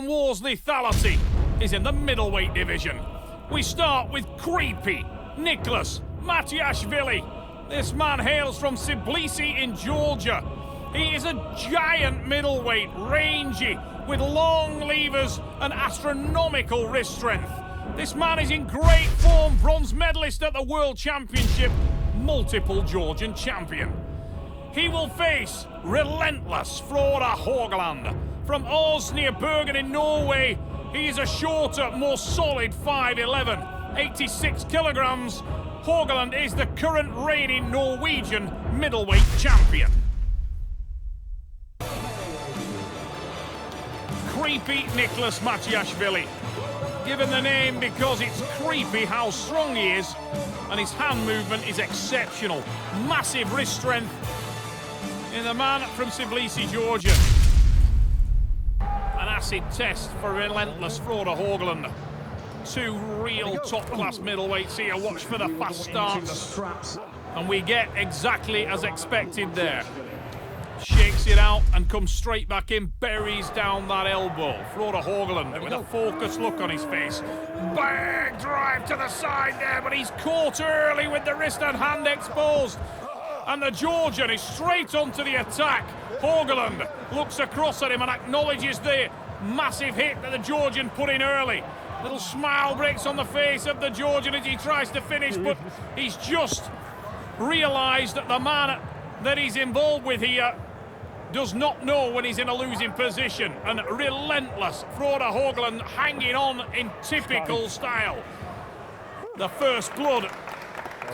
One War's lethality is in the middleweight division. We start with creepy Nicholas Matiashvili. This man hails from Tbilisi in Georgia. He is a giant middleweight, rangy, with long levers and astronomical wrist strength. This man is in great form, bronze medalist at the World Championship, multiple Georgian champion. He will face relentless Frode Haugland. From Os near Bergen in Norway, he is a shorter, more solid 5'11", 86 kilograms. Haugland is the current reigning Norwegian middleweight champion. Creepy Nicholas Matiashvili. Given the name because it's creepy how strong he is, and his hand movement is exceptional. Massive wrist strength in the man from Tbilisi, Georgia. An acid test for relentless Frode Haugland. Two real top-class middleweights here. Watch for the fast starts. And we get exactly as expected there. Shakes it out and comes straight back in, buries down that elbow. Frode Haugland with a focused look on his face. Big drive to the side there, but he's caught early with the wrist and hand exposed. And the Georgian is straight onto the attack. Haugland looks across at him and acknowledges the massive hit that the Georgian put in early. Little smile breaks on the face of the Georgian as he tries to finish, but he's just realised that the man that he's involved with here does not know when he's in a losing position. And relentless Frode Haugland hanging on in typical style. The first blood,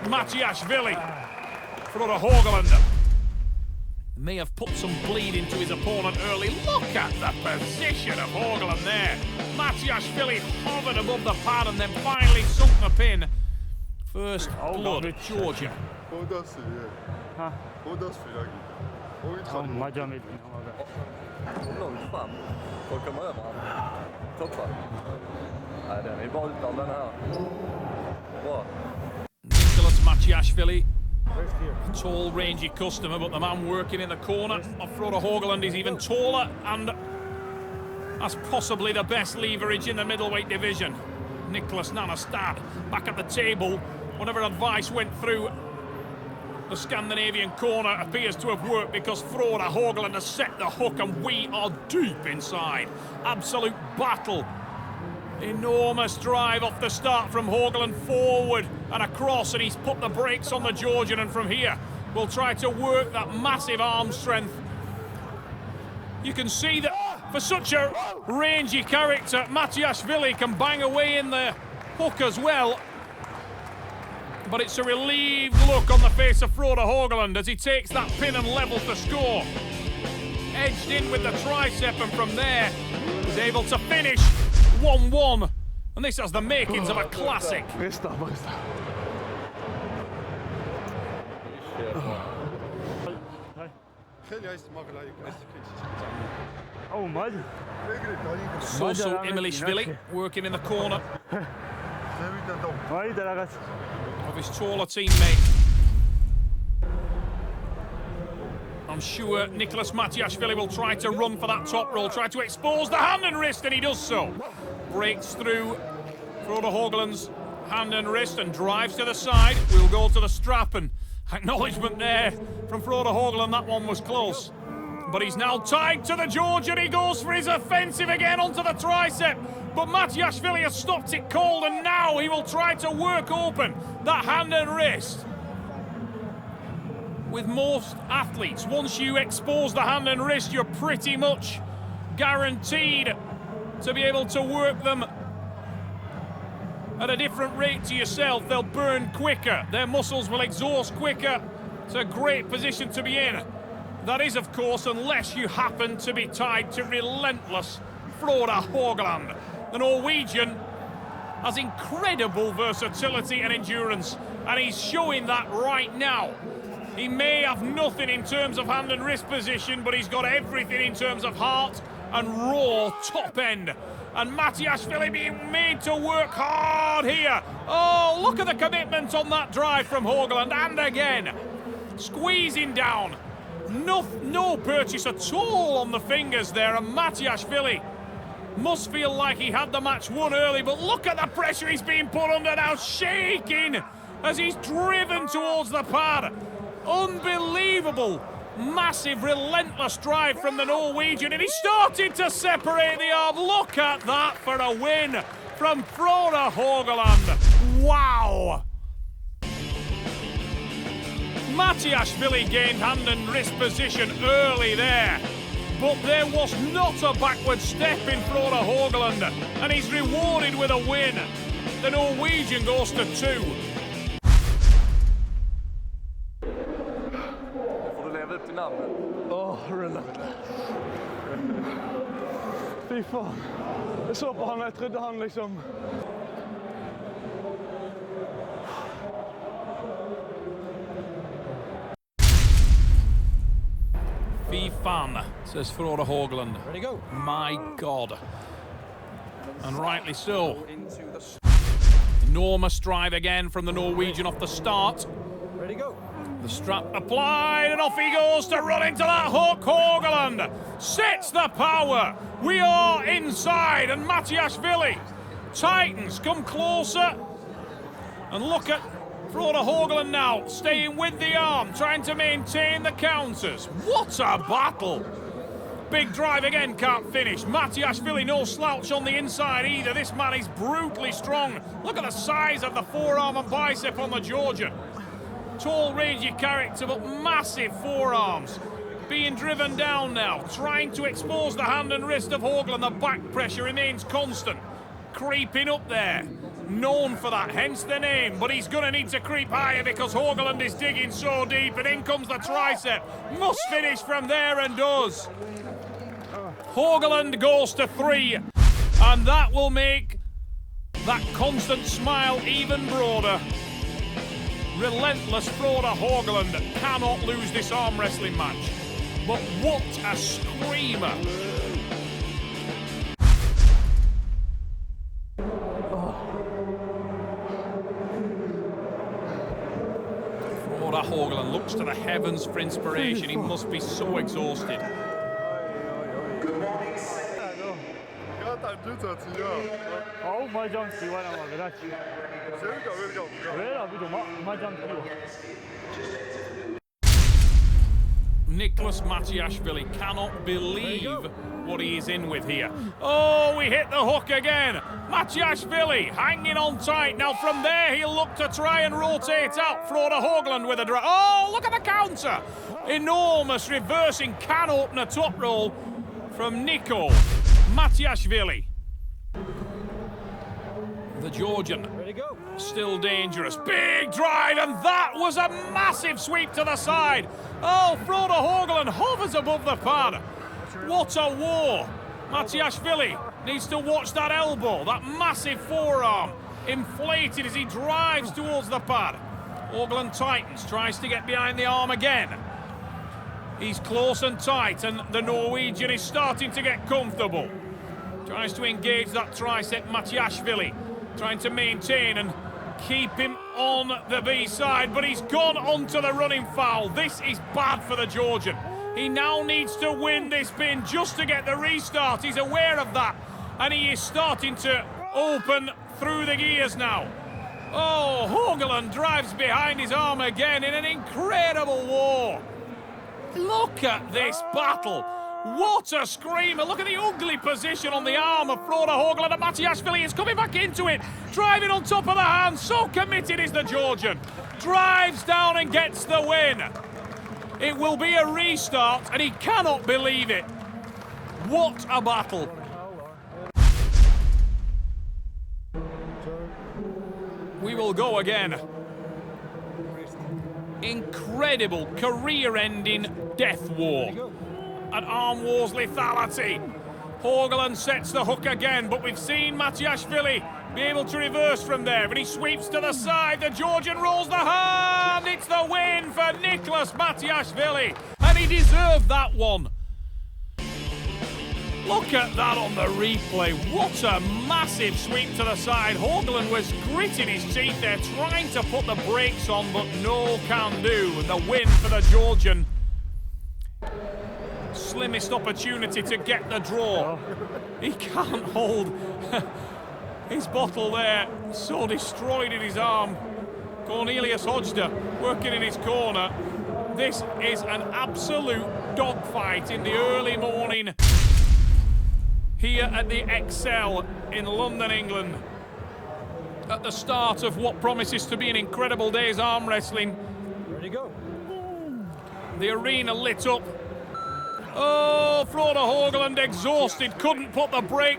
Matiashvili. Frode Haugland may have put some bleed into his opponent early. Look at the position of Haugland there. Matiashvili hovered above the pad and then finally sunk the pin. First blood, Georgia. Nicholas Matiashvili, a tall, rangy customer, but the man working in the corner of Frode Haugland is even taller and has possibly the best leverage in the middleweight division. Nicholas Nanastad back at the table. Whatever advice went through the Scandinavian corner appears to have worked because Frode Haugland has set the hook and we are deep inside. Absolute battle. Enormous drive off the start from Haugland forward and across, and he's put the brakes on the Georgian, and from here we'll try to work that massive arm strength. You can see that for such a rangy character, Matiashvili can bang away in the hook as well. But it's a relieved look on the face of Frode Haugland as he takes that pin and levels the score. Edged in with the tricep, and from there is able to finish 1-1. And this has the makings of a classic. Soso Emilishvili working in the corner of his taller teammate. I'm sure Nicholas Matiashvili will try to run for that top roll, try to expose the hand and wrist, and he does so. Breaks through Frode Haugland's hand and wrist and drives to the side. We'll go to the strap, and acknowledgement there from Frode Haugland, that one was close. But he's now tied to the Georgian. He goes for his offensive again onto the tricep. But Matiashvili has stopped it cold, and now he will try to work open that hand and wrist. With most athletes, once you expose the hand and wrist, you're pretty much guaranteed to be able to work them at a different rate to yourself. They'll burn quicker, their muscles will exhaust quicker. It's a great position to be in. That is, of course, unless you happen to be tied to relentless Frode Haugland. The Norwegian has incredible versatility and endurance, and he's showing that right now. He may have nothing in terms of hand and wrist position, but he's got everything in terms of heart and raw top end. And Matiashvili being made to work hard here. Oh, look at the commitment on that drive from Haugland, and again, squeezing down. No purchase at all on the fingers there, and Matiashvili Must feel like he had the match won early, but look at the pressure he's being put under now, shaking as he's driven towards the pad. Unbelievable, massive, relentless drive from the Norwegian, and he started to separate the arm. Look at that for a win from Frode Haugland. Wow! Matiashvili gained hand and wrist position early there, but there was not a backward step in Frode Haugland, and he's rewarded with a win. The Norwegian goes to 2. Får du leva upp till namnet? Relentless. Fy fan. Jag såg på han, jag trodde han liksom... Fy fan, says Frode Haugland. Ready, go. My God. And rightly so. Enormous drive again from the Norwegian off the start. Ready, go. The strap applied, and off he goes to run into that hook. Haugland sets the power. We are inside, and Matiashvili tightens, come closer. And look at Frode Haugland now, staying with the arm, trying to maintain the counters. What a battle! Big drive again, can't finish. Matiashvili, no slouch on the inside either. This man is brutally strong. Look at the size of the forearm and bicep on the Georgian. Tall, rangy character, but massive forearms. Being driven down now, trying to expose the hand and wrist of Haugland. The back pressure remains constant. Creeping up there. Known for that, hence the name, but he's going to need to creep higher because Haugland is digging so deep, and in comes the tricep. Must finish from there and does. Haugland goes to 3, and that will make that constant smile even broader. Relentless Frode Haugland cannot lose this arm wrestling match. But what a screamer! Frode Haugland looks to the heavens for inspiration. He must be so exhausted. Oh, my junkie, why not? My junkie. Nicholas Matiashvili cannot believe what he is in with here. Oh, we hit the hook again. Matiashvili hanging on tight. Now from there he'll look to try and rotate out. Frode Haugland with a drive. Oh, look at the counter. Enormous reversing can opener top roll from Nico Matiashvili. The Georgian, Ready, go. still dangerous. Big drive, and that was a massive sweep to the side. Oh, Frode Haugland hovers above the pad. What a war. Matiashvili needs to watch that elbow, that massive forearm, inflated as he drives towards the pad. Haugland tightens, tries to get behind the arm again. He's close and tight, and the Norwegian is starting to get comfortable. Tries to engage that tricep, Matiashvili, trying to maintain and keep him on the B side, but he's gone onto the running foul. This is bad for the Georgian. He now needs to win this pin just to get the restart. He's aware of that, and he is starting to open through the gears now. Oh, Haugland drives behind his arm again in an incredible war. Look at this battle. What a screamer. Look at the ugly position on the arm of Frode Haugland, and Matiashvili is coming back into it, driving on top of the hand. So committed is the Georgian. Drives down and gets the win. It will be a restart, and he cannot believe it. What a battle. We will go again. Incredible career-ending death war. An arm war's lethality. Haugland sets the hook again, but we've seen Matiashvili be able to reverse from there, and he sweeps to the side. The Georgian rolls the hand. It's the win for Nicholas Matiashvili, and he deserved that one. Look at that on the replay. What a massive sweep to the side. Haugland was gritting his teeth there, trying to put the brakes on, but no can do. The win for the Georgian. slimmest opportunity to get the draw. He can't hold his bottle there, so destroyed in his arm. Cornelius Hodgda working in his corner. This is an absolute dogfight in the early morning here at the Excel in London, England. At the start of what promises to be an incredible day's arm wrestling. Ready, go. The arena lit up. Oh, Frode Haugland exhausted, couldn't put the brakes